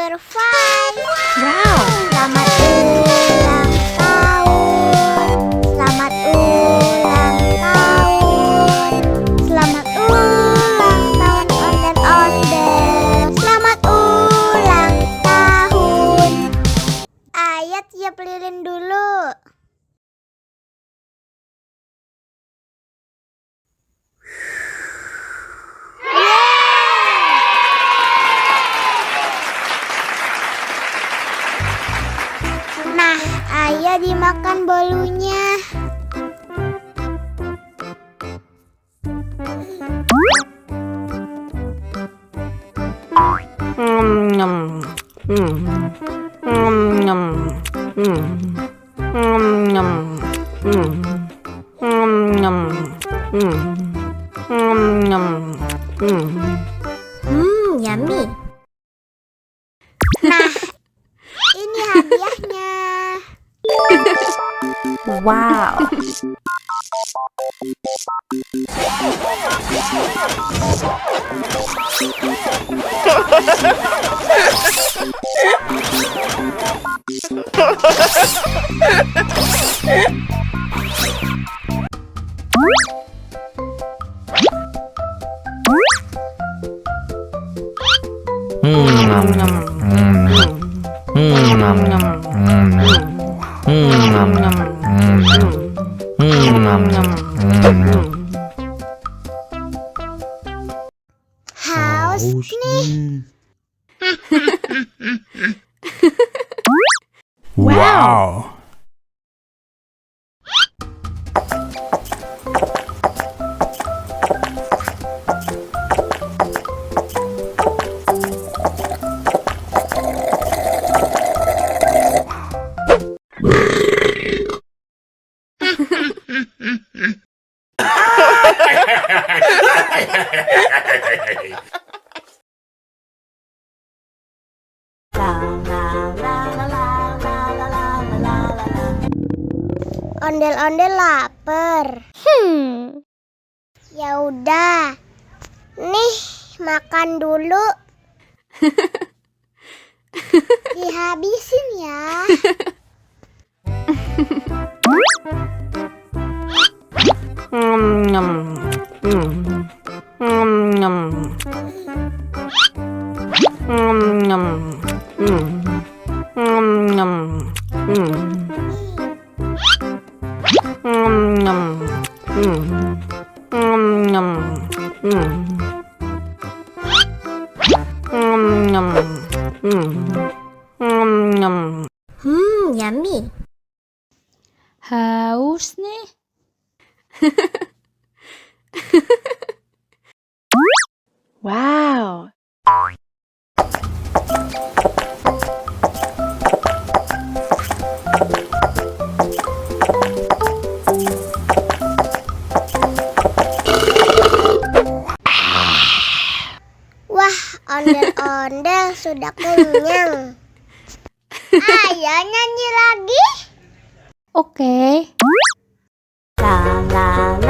Number 5. Wow. Selamat ulang tahun. Selamat ulang tahun. Selamat ulang tahun ondel-ondel. Selamat ulang tahun. Ayat tiup lilin dulu. Nah, ayo dimakan bolunya. Yummy. Nah, ini hadiahnya. Wow. Haus nih. Wow. Ondel-ondel lapar. Ya udah. Nih, makan dulu. Dihabisin ya. Yummy. Haus nih. Wow. Wah, ondel-ondel sudah kenyang. Ayo nyanyi lagi. Oke. La la la.